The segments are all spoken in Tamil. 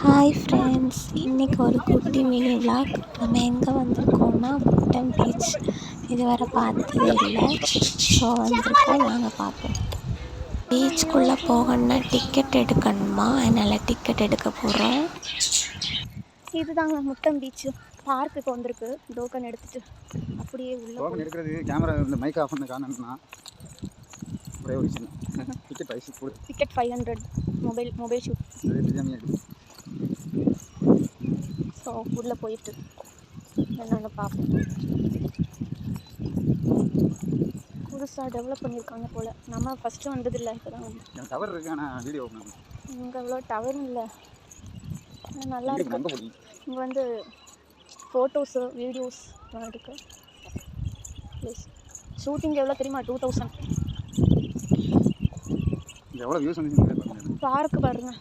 ஹாய் ஃப்ரெண்ட்ஸ், இன்றைக்கி ஒரு குட்டி மினி விலாக். நம்ம எங்கே வந்திருக்கோம்னா முட்டம் பீச். இதுவரை பார்த்ததே இல்லை. ஸோ வந்திருக்கோம், வாங்க பார்ப்போம். பீச்சுக்குள்ளே போகணுன்னா டிக்கெட் எடுக்கணுமா, அதனால் டிக்கெட் எடுக்க போகிறோம். இதுதாங்க முட்டம் பீச்சு. பார்க்குக்கு வந்திருக்கு. டோக்கன் எடுத்துட்டு அப்படியே உள்ள டோக்கன் எடுக்கிறது கேமரா இந்த மைக் ஆஃப் பண்ண காரணம்னா ஒரே ஒரு விஷயம். டிக்கெட் பிரைஸ் கூட டிக்கெட் 500 மொபைல் ஷூட். ஸோ உள்ளே போயிட்டு என்னென்னு பார்ப்போம். புதுசாக டெவலப் பண்ணியிருக்காங்க போல். நம்ம ஃபஸ்ட்டு வந்ததில்லை, இப்போ தான் வந்து. டவர் இருக்கு, ஆனால் வீடியோ இங்கே அவ்வளோ டவரும் இல்லை. நல்லா இருக்கு. இங்கே வந்து ஃபோட்டோஸு வீடியோஸ் இருக்குது. ப்ளீஸ் ஷூட்டிங் எவ்வளோ தெரியுமா? 2000. எவ்வளோ வியூஸ் வந்து பார்க்கு பாருங்க,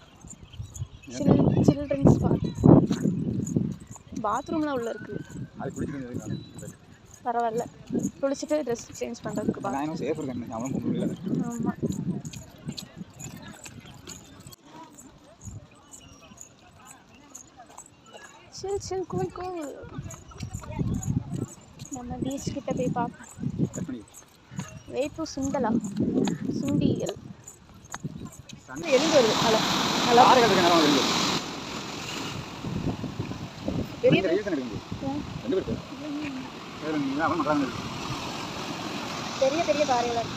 சில்ட்ரன்ஸ் பார்க். பாத்ரூம்லாம் உள்ளே இருக்குது. பரவாயில்ல, குளிச்சுட்டு ட்ரெஸ் சேஞ்ச் பண்ணுறதுக்கு ஆமாம். சில் கூல். நம்ம பீச் கிட்ட போய் பார்ப்போம். வெயிட் டு சுண்டியல் எலும்பு வருது. பெரிய பெரிய பாறைகள்.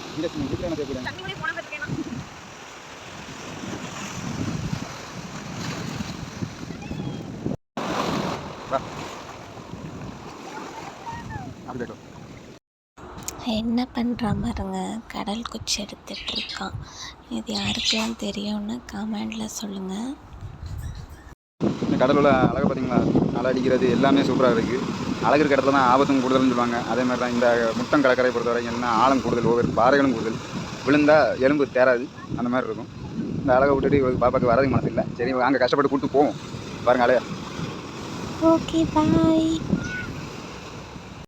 என்ன பண்ணுறான் பாருங்க, கடல் குச்சி எடுத்துட்டு இருக்கான். இது யாருக்கெல்லாம் தெரியும்னு கமெண்டில் சொல்லுங்கள். இந்த கடலோட அழகை பார்த்தீங்களா? அலை அடிக்கிறது எல்லாமே சூப்பராக இருக்குது. அழகு இருக்க இடத்துல தான் ஆபத்தும் கூடுதல்னு சொல்லுவாங்க. அதே மாதிரி தான் இந்த முட்டம் கடற்கரை பொறுத்தவரை என்ன ஆழம் கூடுதல், ஒவ்வொரு பாறைகளும் கூடுதல். விழுந்தால் எலும்பு தேராது, அந்த மாதிரி இருக்கும். இந்த அழகை விட்டுட்டு இவருக்கு பாப்பாவுக்கு வரதுக்கு மனசு இல்லை. சரி, அங்கே கஷ்டப்பட்டு கூப்பிட்டு போவோம். பாருங்க அலையா. ஓகே, பாய்.